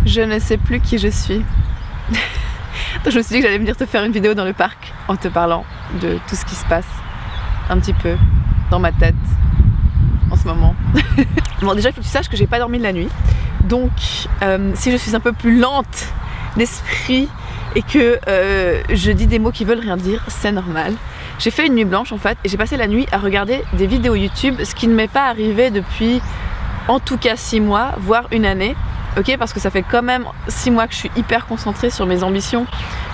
Je ne sais plus qui je suis. Donc je me suis dit que j'allais venir te faire une vidéo dans le parc en te parlant de tout ce qui se passe un petit peu dans ma tête en ce moment. Bon, déjà il faut que tu saches que j'ai pas dormi de la nuit. Donc si je suis un peu plus lente d'esprit et que je dis des mots qui veulent rien dire, c'est normal. J'ai fait une nuit blanche en fait et j'ai passé la nuit à regarder des vidéos YouTube, ce qui ne m'est pas arrivé depuis en tout cas 6 mois, voire une année. Ok, parce que ça fait quand même 6 mois que je suis hyper concentrée sur mes ambitions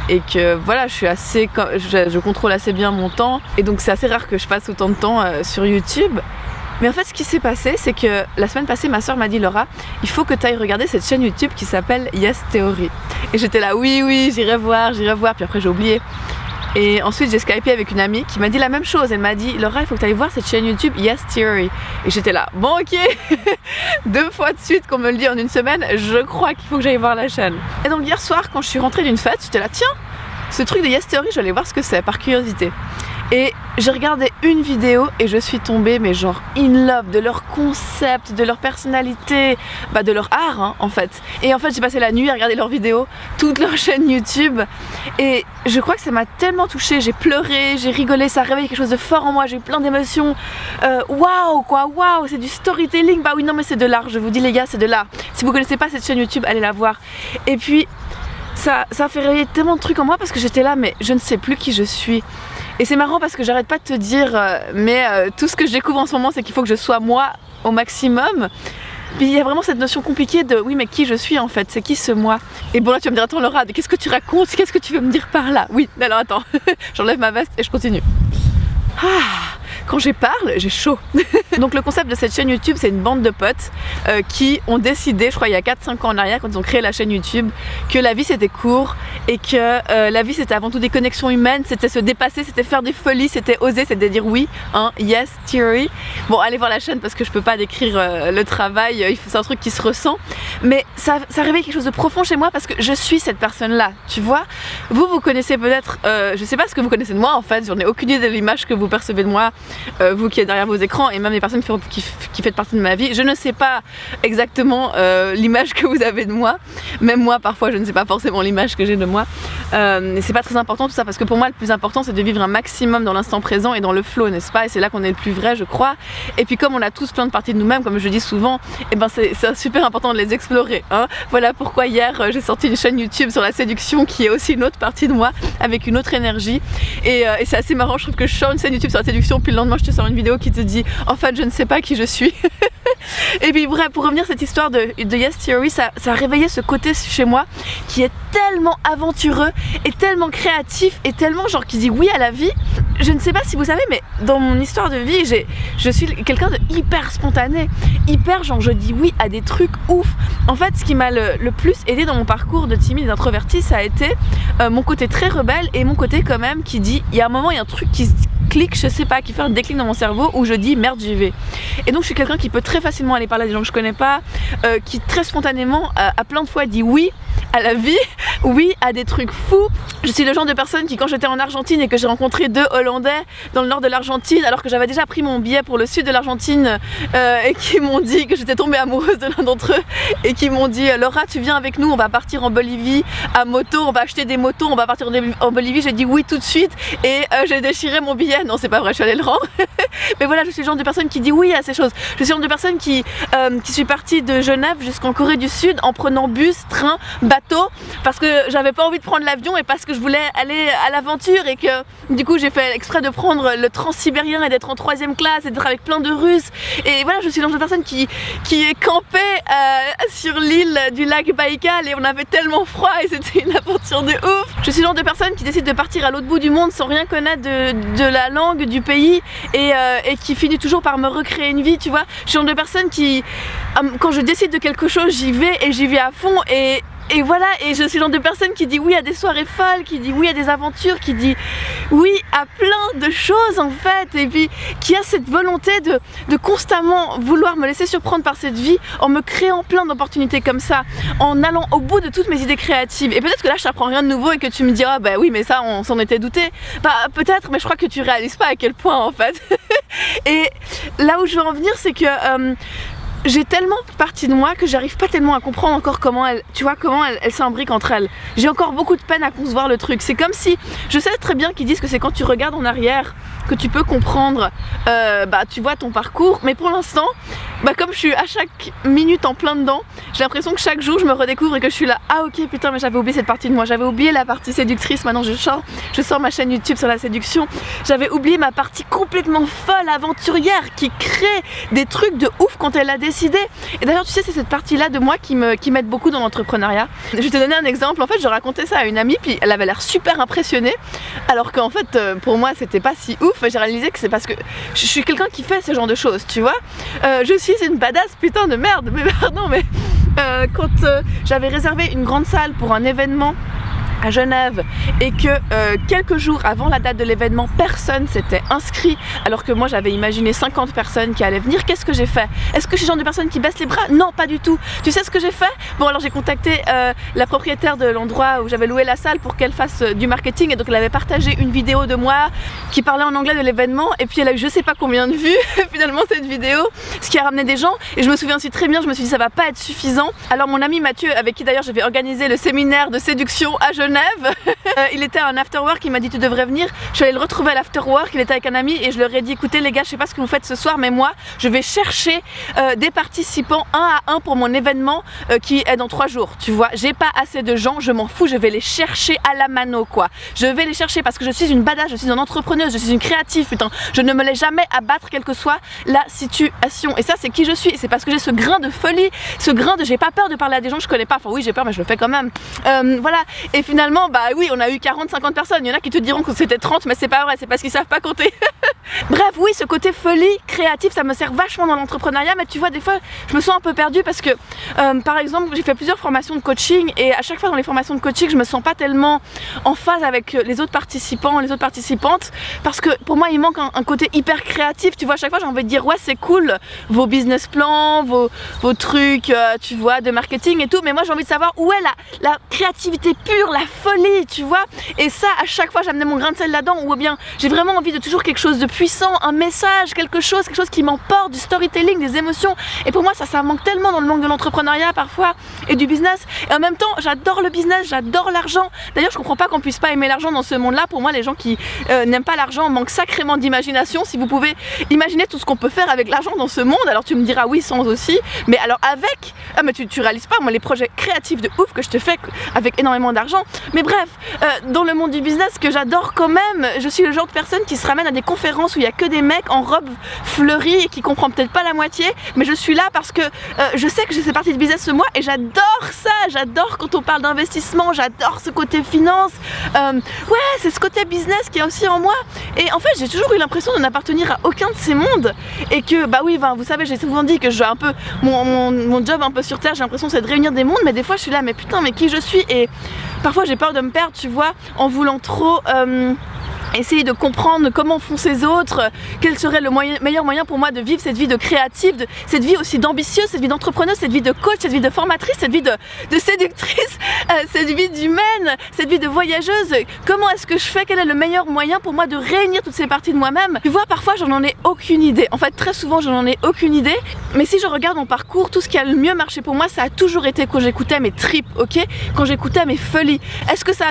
et que voilà, je contrôle assez bien mon temps et donc c'est assez rare que je passe autant de temps sur YouTube. Mais en fait ce qui s'est passé, c'est que la semaine passée ma soeur m'a dit: Laura, il faut que tu ailles regarder cette chaîne YouTube qui s'appelle Yes Theory. Et j'étais là oui j'irai voir, puis après j'ai oublié. Et ensuite j'ai skypé avec une amie qui m'a dit la même chose. Elle m'a dit: Laura, il faut que tu ailles voir cette chaîne YouTube Yes Theory. Et j'étais là, bon ok, 2 fois de suite qu'on me le dit en une semaine, je crois qu'il faut que j'aille voir la chaîne. Et donc hier soir quand je suis rentrée d'une fête, j'étais là, tiens, ce truc de Yes Theory, je vais aller voir ce que c'est par curiosité. Et j'ai regardé une vidéo et je suis tombée mais genre in love de leur concept, de leur personnalité, bah de leur art hein, en fait. Et en fait j'ai passé la nuit à regarder leurs vidéos, toute leur chaîne YouTube et je crois que ça m'a tellement touchée, j'ai pleuré, j'ai rigolé, ça a réveillé quelque chose de fort en moi, j'ai eu plein d'émotions. Waouh quoi, waouh, c'est du storytelling, bah oui non mais c'est de l'art, je vous dis les gars, c'est de l'art. Si vous connaissez pas cette chaîne YouTube, allez la voir. Et puis ça a fait réveiller tellement de trucs en moi parce que j'étais là mais je ne sais plus qui je suis. Et c'est marrant parce que j'arrête pas de te dire tout ce que je découvre en ce moment c'est qu'il faut que je sois moi au maximum. Puis il y a vraiment cette notion compliquée de oui mais qui je suis en fait, c'est qui ce moi. Et bon là tu vas me dire attends Laura, qu'est-ce que tu racontes, qu'est-ce que tu veux me dire par là? Oui alors attends, j'enlève ma veste et je continue. Quand je parle, j'ai chaud. Donc le concept de cette chaîne YouTube, c'est une bande de potes qui ont décidé, je crois il y a 4-5 ans en arrière quand ils ont créé la chaîne YouTube, que la vie c'était court et que la vie c'était avant tout des connexions humaines, c'était se dépasser, c'était faire des folies, c'était oser, c'était dire oui, hein, Yes Theory. Bon allez voir la chaîne parce que je peux pas décrire le travail, c'est un truc qui se ressent. Mais ça réveille quelque chose de profond chez moi parce que je suis cette personne là, tu vois. Vous connaissez peut-être, je sais pas ce que vous connaissez de moi en fait, j'en ai aucune idée de l'image que vous percevez de moi. Vous qui êtes derrière vos écrans et même les personnes qui faites partie de ma vie, je ne sais pas exactement l'image que vous avez de moi. Même moi parfois je ne sais pas forcément l'image que j'ai de moi. C'est pas très important tout ça parce que pour moi le plus important c'est de vivre un maximum dans l'instant présent et dans le flow, n'est-ce pas? Et c'est là qu'on est le plus vrai je crois. Et puis comme on a tous plein de parties de nous-mêmes comme je dis souvent, et ben c'est super important de les explorer hein. Voilà pourquoi hier j'ai sorti une chaîne YouTube sur la séduction qui est aussi une autre partie de moi avec une autre énergie et c'est assez marrant, je trouve que je sors une chaîne YouTube sur la séduction puis le lendemain je te sors une vidéo qui te dit en fait je ne sais pas qui je suis. Et puis bref, pour revenir à cette histoire de Yes Theory, ça a réveillé ce côté chez moi qui est tellement aventureux et tellement créatif et tellement genre qui dit oui à la vie. Je ne sais pas si vous savez mais dans mon histoire de vie je suis quelqu'un de hyper spontané, hyper genre je dis oui à des trucs ouf. En fait ce qui m'a le plus aidé dans mon parcours de timide et d'introverti ça a été mon côté très rebelle et mon côté quand même qui dit il y a un moment il y a un truc qui se clique, je sais pas, qui fait un déclic dans mon cerveau où je dis merde j'y vais. Et donc je suis quelqu'un qui peut très facilement aller parler à des gens que je connais pas, qui très spontanément à plein de fois dit oui à la vie, oui à des trucs fous. Je suis le genre de personne qui quand j'étais en Argentine et que j'ai rencontré 2 Hollandais dans le nord de l'Argentine alors que j'avais déjà pris mon billet pour le sud de l'Argentine et qui m'ont dit que j'étais tombée amoureuse de l'un d'entre eux et qui m'ont dit Laura tu viens avec nous, on va partir en Bolivie à moto, on va acheter des motos, on va partir en Bolivie. J'ai dit oui tout de suite et j'ai déchiré mon billet. Non c'est pas vrai, je suis allée le rendre. Mais voilà, je suis le genre de personne qui dit oui à ces choses. Je suis le genre de personne qui suis partie de Genève jusqu'en Corée du Sud en prenant bus, train, bateau parce que j'avais pas envie de prendre l'avion et parce que je voulais aller à l'aventure et que du coup j'ai fait exprès de prendre le transsibérien et d'être en 3e classe et d'être avec plein de Russes. Et voilà, je suis le genre de personne qui est campée sur l'île du lac Baïkal et on avait tellement froid et c'était une aventure de ouf. Je suis le genre de personne qui décide de partir à l'autre bout du monde sans rien connaître de la langue du pays et qui finit toujours par me recréer une vie, tu vois. Je suis le genre de personne qui quand je décide de quelque chose j'y vais et j'y vais à fond et voilà, et je suis le genre de personne qui dit oui à des soirées folles, qui dit oui à des aventures, qui dit oui à plein de choses en fait, et puis qui a cette volonté de constamment vouloir me laisser surprendre par cette vie en me créant plein d'opportunités comme ça, en allant au bout de toutes mes idées créatives. Et peut-être que là je t'apprends rien de nouveau et que tu me diras bah oui mais ça on s'en était douté, bah peut-être, mais je crois que tu réalises pas à quel point en fait. Et là où je veux en venir c'est que j'ai tellement de parties de moi que j'arrive pas tellement à comprendre encore comment elles s'imbriquent entre elles. J'ai encore beaucoup de peine à concevoir le truc. C'est comme si, je sais très bien qu'ils disent que c'est quand tu regardes en arrière que tu peux comprendre, tu vois ton parcours, mais pour l'instant, comme je suis à chaque minute en plein dedans, j'ai l'impression que chaque jour je me redécouvre et que je suis là, ah ok putain mais j'avais oublié cette partie de moi, j'avais oublié la partie séductrice, maintenant je sors ma chaîne YouTube sur la séduction, j'avais oublié ma partie complètement folle, aventurière, qui crée des trucs de ouf quand elle a décidé. Et d'ailleurs tu sais, c'est cette partie là de moi qui m'aide beaucoup dans l'entrepreneuriat. Je vais te donner un exemple, en fait je racontais ça à une amie, puis elle avait l'air super impressionnée, alors qu'en fait pour moi c'était pas si ouf. J'ai réalisé que c'est parce que je suis quelqu'un qui fait ce genre de choses, tu vois. Je suis une badass putain de merde, mais pardon, mais quand j'avais réservé une grande salle pour un événement à Genève et que quelques jours avant la date de l'événement, personne s'était inscrit alors que moi j'avais imaginé 50 personnes qui allaient venir, qu'est-ce que j'ai fait? Est-ce que je suis le genre de personne qui baisse les bras? Non, pas du tout. Tu sais ce que j'ai fait? Bon, alors j'ai contacté la propriétaire de l'endroit où j'avais loué la salle pour qu'elle fasse du marketing, et donc elle avait partagé une vidéo de moi qui parlait en anglais de l'événement, et puis elle a eu je sais pas combien de vues finalement cette vidéo, ce qui a ramené des gens. Et je me souviens aussi très bien, je me suis dit ça va pas être suffisant. Alors mon ami Mathieu, avec qui d'ailleurs je vais organiser le séminaire de séduction à Genève, il était à un afterwork, il m'a dit tu devrais venir. Je suis allée le retrouver à l'afterwork, il était avec un ami et je leur ai dit écoutez les gars, je sais pas ce que vous faites ce soir, mais moi je vais chercher des participants un à un pour mon événement qui est dans 3 jours, tu vois. J'ai pas assez de gens, je m'en fous, je vais les chercher à la mano quoi. Je vais les chercher parce que je suis une badass, je suis une entrepreneuse, je suis une créative, putain. Je ne me laisse jamais abattre quelle que soit la situation. Et ça c'est qui je suis, c'est parce que j'ai ce grain de folie, ce grain de j'ai pas peur de parler à des gens que je connais pas. Enfin oui j'ai peur mais je le fais quand même. Voilà. Et finalement oui on a eu 40-50 personnes, il y en a qui te diront que c'était 30 mais c'est pas vrai, c'est parce qu'ils savent pas compter. Bref oui, ce côté folie créative ça me sert vachement dans l'entrepreneuriat, mais tu vois des fois je me sens un peu perdue parce que par exemple j'ai fait plusieurs formations de coaching et à chaque fois dans les formations de coaching je me sens pas tellement en phase avec les autres participants, les autres participantes, parce que pour moi il manque un côté hyper créatif, tu vois. À chaque fois j'ai envie de dire ouais c'est cool vos business plans, vos trucs tu vois de marketing et tout, mais moi j'ai envie de savoir où est la créativité pure, la folie, tu vois. Et ça à chaque fois j'amenais mon grain de sel là-dedans, ou bien j'ai vraiment envie de toujours quelque chose de puissant, un message, quelque chose qui m'emporte, du storytelling, des émotions. Et pour moi ça manque tellement dans le monde de l'entrepreneuriat parfois et du business. Et en même temps j'adore le business, j'adore l'argent. D'ailleurs je comprends pas qu'on puisse pas aimer l'argent dans ce monde-là. Pour moi les gens qui n'aiment pas l'argent manquent sacrément d'imagination. Si vous pouvez imaginer tout ce qu'on peut faire avec l'argent dans ce monde, alors tu me diras oui sans aussi, mais alors avec, mais tu réalises pas moi les projets créatifs de ouf que je te fais avec énormément d'argent. Mais bref, dans le monde du business, que j'adore quand même, je suis le genre de personne qui se ramène à des conférences où il y a que des mecs en robe fleurie et qui comprend peut-être pas la moitié, mais je suis là parce que je sais que j'ai cette partie de business ce mois et j'adore ça, j'adore quand on parle d'investissement, j'adore ce côté finance, ouais c'est ce côté business qui est aussi en moi. Et en fait j'ai toujours eu l'impression de n'appartenir à aucun de ces mondes et que oui vous savez j'ai souvent dit que je un peu mon job un peu sur terre, j'ai l'impression c'est de réunir des mondes, mais des fois je suis là mais putain mais qui je suis, et parfois j'ai peur de me perdre tu vois en voulant trop essayer de comprendre comment font ces autres, quel serait le meilleur moyen pour moi de vivre cette vie de créative, cette vie aussi d'ambitieuse, cette vie d'entrepreneuse, cette vie de coach, cette vie de formatrice, cette vie de séductrice, cette vie d'humaine, cette vie de voyageuse. Comment est-ce que je fais? Quel est le meilleur moyen pour moi de réunir toutes ces parties de moi-même? Tu vois, parfois j'en ai aucune idée. En fait très souvent j'en ai aucune idée, mais si je regarde mon parcours, tout ce qui a le mieux marché pour moi ça a toujours été quand j'écoutais mes tripes, ok, quand j'écoutais mes folies. Est-ce que ça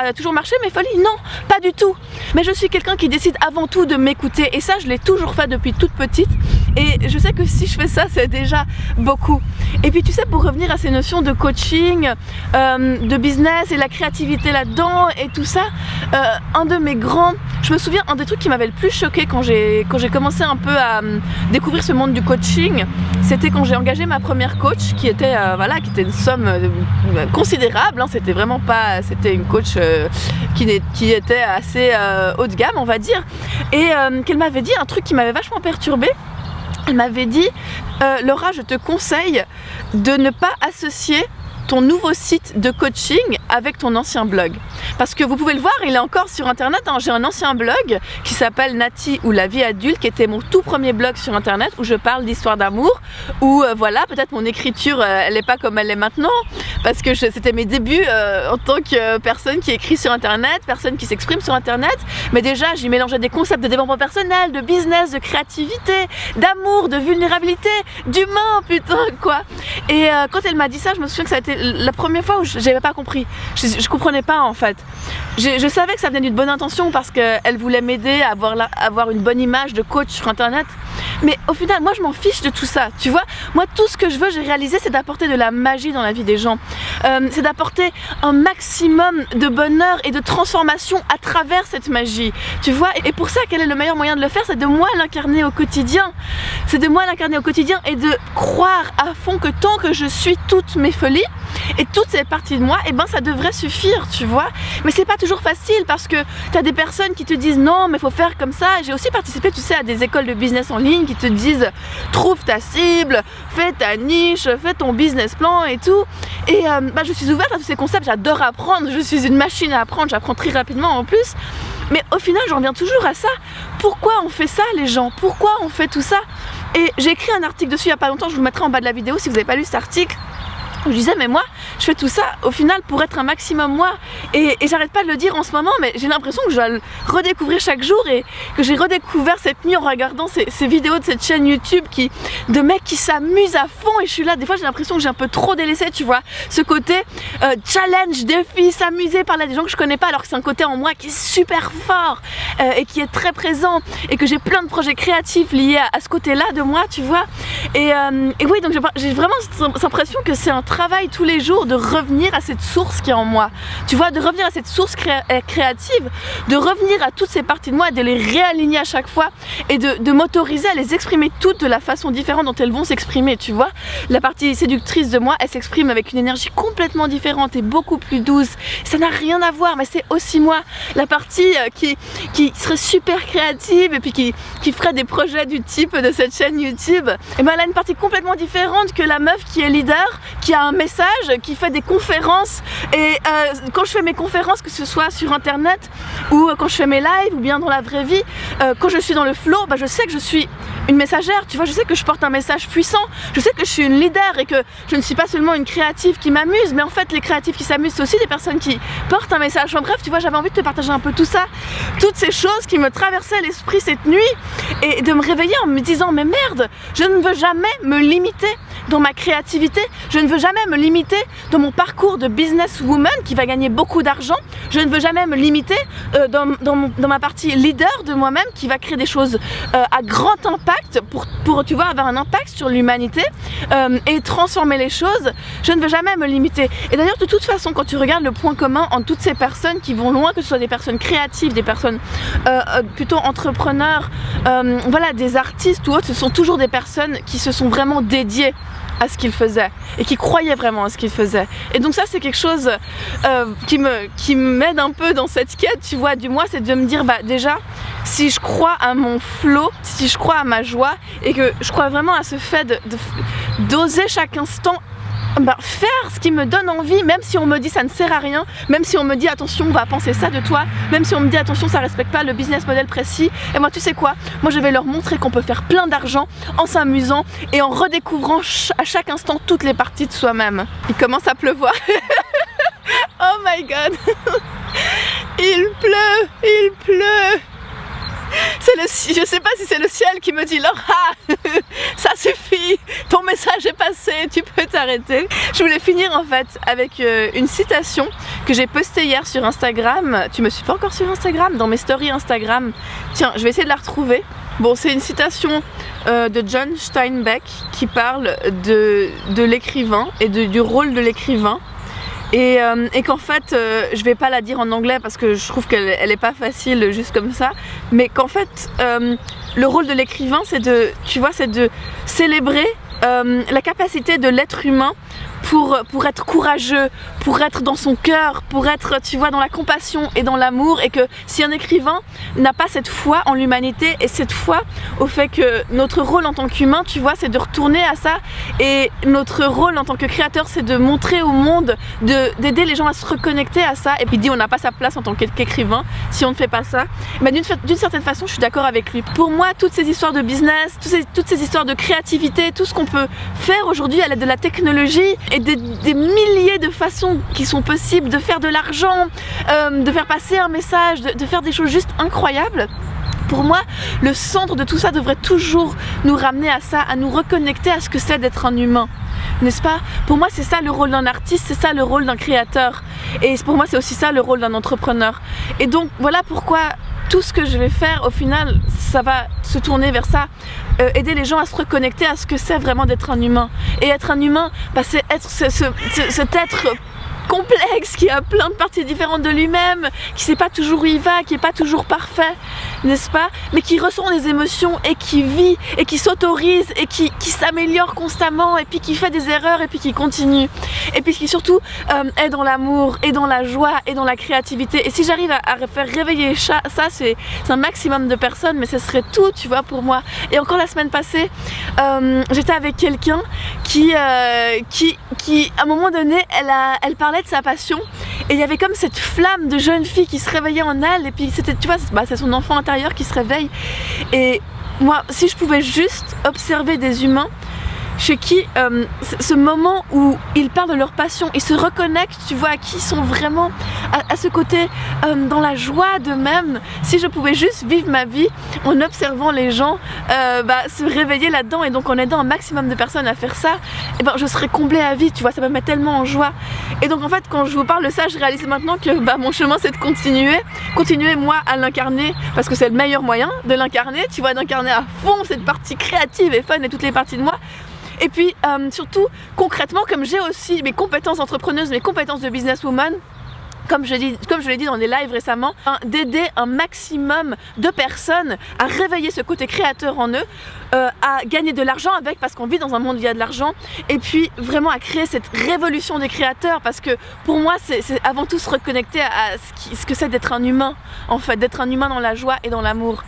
a toujours marché mes folies? Non, pas du tout. Mais je suis quelqu'un qui décide avant tout de m'écouter, et ça je l'ai toujours fait depuis toute petite, et je sais que si je fais ça c'est déjà beaucoup. Et puis tu sais, pour revenir à ces notions de coaching, de business et la créativité là-dedans et tout ça, je me souviens un des trucs qui m'avait le plus choqué quand j'ai commencé un peu à découvrir ce monde du coaching, c'était quand j'ai engagé ma première coach qui était une somme considérable, hein, c'était vraiment pas, c'était une coach qui était assez haut de gamme on va dire, et qu'elle m'avait dit un truc qui m'avait vachement perturbée. Elle m'avait dit Laura, je te conseille de ne pas associer ton nouveau site de coaching avec ton ancien blog, parce que vous pouvez le voir, il est encore sur internet, hein. J'ai un ancien blog qui s'appelle Nati ou la vie adulte, qui était mon tout premier blog sur internet où je parle d'histoire d'amour, où voilà, peut-être mon écriture elle n'est pas comme elle est maintenant, parce que c'était mes débuts en tant que personne qui écrit sur internet, personne qui s'exprime sur internet, mais déjà j'y mélangeais des concepts de développement personnel, de business, de créativité, d'amour, de vulnérabilité, d'humain, putain quoi. Et quand elle m'a dit ça, je me souviens que ça a été la première fois où j'avais pas compris, je comprenais pas en fait. Je savais que ça venait d'une bonne intention parce qu'elle voulait m'aider à avoir une bonne image de coach sur internet, mais au final moi je m'en fiche de tout ça, tu vois. Moi tout ce que je veux, j'ai réalisé, c'est d'apporter de la magie dans la vie des gens, c'est d'apporter un maximum de bonheur et de transformation à travers cette magie, tu vois. Et pour ça, quel est le meilleur moyen de le faire? C'est de moi l'incarner au quotidien, c'est de moi l'incarner au quotidien et de croire à fond que tant que je suis toutes mes folies et toutes ces parties de moi, et ben ça devrait suffire, tu vois. Mais c'est pas toujours facile parce que t'as des personnes qui te disent non mais faut faire comme ça. J'ai aussi participé, tu sais, à des écoles de business en ligne qui te disent trouve ta cible, fais ta niche, fais ton business plan et tout. Et je suis ouverte à tous ces concepts, j'adore apprendre, je suis une machine à apprendre, j'apprends très rapidement en plus. Mais au final j'en reviens toujours à ça. Pourquoi on fait ça les gens? Pourquoi on fait tout ça? Et j'ai écrit un article dessus il y a pas longtemps, je vous le mettrai en bas de la vidéo si vous n'avez pas lu cet article. Je disais mais moi je fais tout ça au final pour être un maximum moi, et j'arrête pas de le dire en ce moment, mais j'ai l'impression que je dois le redécouvrir chaque jour et que j'ai redécouvert cette nuit en regardant ces vidéos de cette chaîne YouTube de mecs qui s'amusent à fond, et je suis là, des fois j'ai l'impression que j'ai un peu trop délaissé, tu vois, ce côté challenge, défi, s'amuser, parler à des gens que je connais pas, alors que c'est un côté en moi qui est super fort et qui est très présent, et que j'ai plein de projets créatifs liés à ce côté là de moi, tu vois. Et oui, donc j'ai vraiment cette impression que c'est un travail tous les jours de revenir à cette source qui est en moi, tu vois, de revenir à cette source créative, de revenir à toutes ces parties de moi et de les réaligner à chaque fois, et de m'autoriser à les exprimer toutes de la façon différente dont elles vont s'exprimer, tu vois. La partie séductrice de moi, elle s'exprime avec une énergie complètement différente et beaucoup plus douce, ça n'a rien à voir, mais c'est aussi moi. La partie qui serait super créative et puis qui ferait des projets du type de cette chaîne YouTube, et ben elle a une partie complètement différente que la meuf qui est leader, qui a un message, qui fait des conférences. Et quand je fais mes conférences, que ce soit sur internet ou quand je fais mes lives ou bien dans la vraie vie, quand je suis dans le flow, je sais que je suis une messagère, tu vois, je sais que je porte un message puissant, je sais que je suis une leader et que je ne suis pas seulement une créative qui m'amuse, mais en fait les créatifs qui s'amusent, c'est aussi des personnes qui portent un message. Enfin, bref, tu vois, j'avais envie de te partager un peu tout ça, toutes ces choses qui me traversaient l'esprit cette nuit, et de me réveiller en me disant mais merde, je ne veux jamais me limiter dans ma créativité, je ne veux jamais me limiter dans mon parcours de businesswoman qui va gagner beaucoup d'argent, je ne veux jamais me limiter dans ma partie leader de moi-même qui va créer des choses à grand impact pour tu vois, avoir un impact sur l'humanité et transformer les choses. Je ne veux jamais me limiter. Et d'ailleurs de toute façon, quand tu regardes le point commun entre toutes ces personnes qui vont loin, que ce soit des personnes créatives, des personnes plutôt entrepreneurs, voilà, des artistes ou autres, ce sont toujours des personnes qui se sont vraiment dédiées à ce qu'ils faisaient et qui croyaient vraiment à ce qu'ils faisaient. Et donc ça c'est quelque chose qui m'aide un peu dans cette quête, tu vois, du moi, c'est de me dire déjà si je crois à mon flow, si je crois à ma joie et que je crois vraiment à ce fait d'oser chaque instant faire ce qui me donne envie, même si on me dit ça ne sert à rien, même si on me dit attention on va penser ça de toi, même si on me dit attention ça respecte pas le business model précis, et moi tu sais quoi, moi je vais leur montrer qu'on peut faire plein d'argent en s'amusant et en redécouvrant à chaque instant toutes les parties de soi-même. Il commence à pleuvoir. Oh my god. Il pleut. Je sais pas si c'est le ciel qui me dit Laura, ça suffit, ton message est passé, tu peux t'arrêter. Je voulais finir en fait avec une citation que j'ai postée hier sur Instagram. Tu me suis pas encore sur Instagram? Dans mes stories Instagram. Tiens, je vais essayer de la retrouver. Bon, c'est une citation de John Steinbeck qui parle de l'écrivain et du rôle de l'écrivain. Et qu'en fait, je vais pas la dire en anglais parce que je trouve qu'elle est pas facile juste comme ça, mais qu'en fait, le rôle de l'écrivain, c'est de célébrer la capacité de l'être humain pour être courageux, pour être dans son cœur, pour être, tu vois, dans la compassion et dans l'amour, et que si un écrivain n'a pas cette foi en l'humanité et cette foi au fait que notre rôle en tant qu'humain, tu vois, c'est de retourner à ça, et notre rôle en tant que créateur, c'est de montrer au monde, d'aider les gens à se reconnecter à ça, et puis il dit on n'a pas sa place en tant qu'écrivain si on ne fait pas ça. Mais d'une certaine façon, je suis d'accord avec lui. Pour moi, toutes ces histoires de business, toutes ces histoires de créativité, tout ce qu'on peut faire aujourd'hui à l'aide de la technologie et des milliers de façons qui sont possibles de faire de l'argent, de faire passer un message, de faire des choses juste incroyables. Pour moi, le centre de tout ça devrait toujours nous ramener à ça, à nous reconnecter à ce que c'est d'être un humain. N'est-ce pas? Pour moi, c'est ça le rôle d'un artiste, c'est ça le rôle d'un créateur. Et pour moi, c'est aussi ça le rôle d'un entrepreneur. Et donc, voilà pourquoi tout ce que je vais faire, au final, ça va se tourner vers ça. Aider les gens à se reconnecter à ce que c'est vraiment d'être un humain. Et être un humain, bah, c'est être cet être complexe, qui a plein de parties différentes de lui-même, qui sait pas toujours où il va, qui est pas toujours parfait, n'est-ce pas? Mais qui ressent des émotions et qui vit et qui s'autorise et qui s'améliore constamment et puis qui fait des erreurs et puis qui continue. Et puis qui surtout est dans l'amour et dans la joie et dans la créativité. Et si j'arrive à faire réveiller ça, c'est un maximum de personnes, mais ce serait tout, tu vois, pour moi. Et encore la semaine passée, j'étais avec quelqu'un qui à un moment donné, elle parlait de sa passion et il y avait comme cette flamme de jeune fille qui se réveillait en elle et puis c'était, tu vois, c'est son enfant intérieur qui se réveille. Et moi, si je pouvais juste observer des humains chez qui ce moment où ils parlent de leur passion, ils se reconnectent, tu vois, à qui ils sont vraiment, à ce côté dans la joie d'eux-mêmes. Si je pouvais juste vivre ma vie en observant les gens se réveiller là-dedans et donc en aidant un maximum de personnes à faire ça, et ben je serais comblée à vie, tu vois, ça me met tellement en joie. Et donc en fait, quand je vous parle de ça, je réalise maintenant que mon chemin c'est de continuer moi à l'incarner, parce que c'est le meilleur moyen de l'incarner, tu vois, d'incarner à fond cette partie créative et fun et toutes les parties de moi. Et puis surtout concrètement, comme j'ai aussi mes compétences d'entrepreneuse, mes compétences de businesswoman, comme je l'ai dit dans des lives récemment, d'aider un maximum de personnes à réveiller ce côté créateur en eux, à gagner de l'argent avec, parce qu'on vit dans un monde où il y a de l'argent, et puis vraiment à créer cette révolution des créateurs, parce que pour moi c'est avant tout se reconnecter à ce que c'est d'être un humain, en fait, d'être un humain dans la joie et dans l'amour.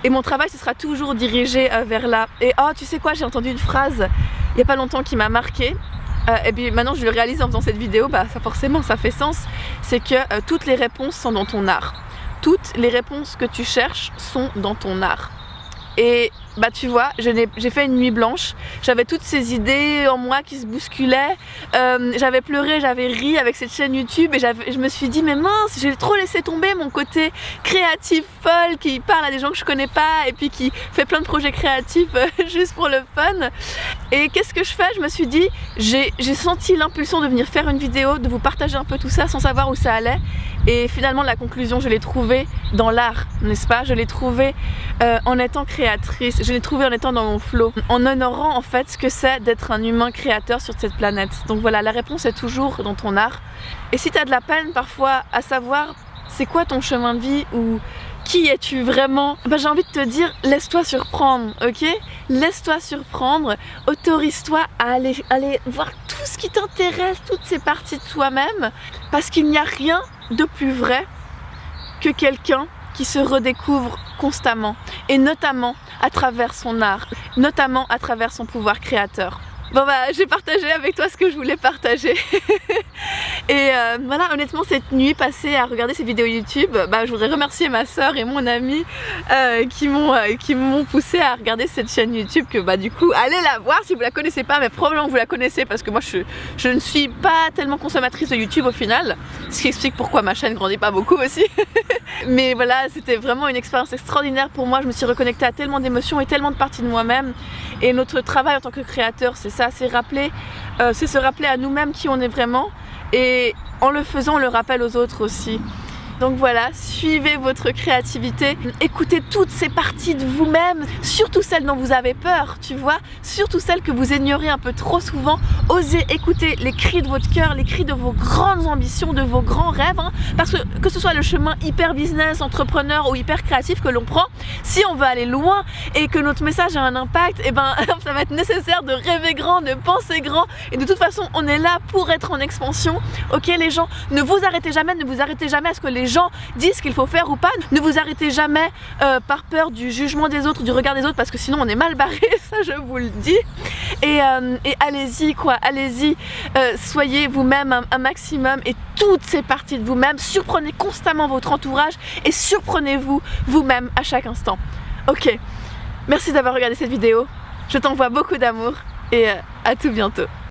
Et mon travail, ce sera toujours dirigé vers là. Et oh, tu sais quoi, j'ai entendu une phrase il n'y a pas longtemps qui m'a marquée. Et puis maintenant je le réalise en faisant cette vidéo, ça forcément ça fait sens. C'est que toutes les réponses sont dans ton art. Toutes les réponses que tu cherches sont dans ton art. Et tu vois, j'ai fait une nuit blanche, j'avais toutes ces idées en moi qui se bousculaient, j'avais pleuré, j'avais ri avec cette chaîne YouTube et je me suis dit mais mince, j'ai trop laissé tomber mon côté créatif folle qui parle à des gens que je connais pas et puis qui fait plein de projets créatifs juste pour le fun. Et qu'est-ce que je fais? Je me suis dit, j'ai senti l'impulsion de venir faire une vidéo, de vous partager un peu tout ça sans savoir où ça allait. Et finalement la conclusion, je l'ai trouvée dans l'art, n'est-ce pas? Je l'ai trouvée en étant créatrice, je l'ai trouvée en étant dans mon flow, en honorant en fait ce que c'est d'être un humain créateur sur cette planète. Donc voilà, la réponse est toujours dans ton art. Et si tu as de la peine parfois à savoir c'est quoi ton chemin de vie ou qui es-tu vraiment, j'ai envie de te dire, laisse-toi surprendre, ok? Laisse-toi surprendre, autorise-toi à aller voir tout ce qui t'intéresse, toutes ces parties de toi-même, parce qu'il n'y a rien de plus vrai que quelqu'un qui se redécouvre constamment, et notamment à travers son art, notamment à travers son pouvoir créateur. Bon j'ai partagé avec toi ce que je voulais partager. Et voilà, honnêtement cette nuit passée à regarder ces vidéos YouTube, je voudrais remercier ma soeur et mon ami qui m'ont poussé à regarder cette chaîne YouTube que du coup allez la voir si vous la connaissez pas, mais probablement que vous la connaissez parce que moi je ne suis pas tellement consommatrice de YouTube au final, ce qui explique pourquoi ma chaîne grandit pas beaucoup aussi. Mais voilà, c'était vraiment une expérience extraordinaire pour moi, je me suis reconnectée à tellement d'émotions et tellement de parties de moi-même. Et notre travail en tant que créateur, c'est ça, c'est se rappeler à nous-mêmes qui on est vraiment, et en le faisant on le rappelle aux autres aussi. Donc voilà, suivez votre créativité, écoutez toutes ces parties de vous-même, surtout celles dont vous avez peur, tu vois, surtout celles que vous ignorez un peu trop souvent. Osez écouter les cris de votre cœur, les cris de vos grandes ambitions, de vos grands rêves, parce que ce soit le chemin hyper business, entrepreneur ou hyper créatif que l'on prend, si on veut aller loin et que notre message a un impact, ça va être nécessaire de rêver grand, de penser grand, et de toute façon on est là pour être en expansion. Ok les gens, ne vous arrêtez jamais à ce que les gens disent qu'il faut faire ou pas. Ne vous arrêtez jamais par peur du jugement des autres, du regard des autres, parce que sinon on est mal barré, ça je vous le dis. Et allez-y quoi, allez-y, soyez vous-même un maximum et toutes ces parties de vous-même, surprenez constamment votre entourage et surprenez-vous vous-même à chaque instant. Ok, merci d'avoir regardé cette vidéo, je t'envoie beaucoup d'amour et à tout bientôt.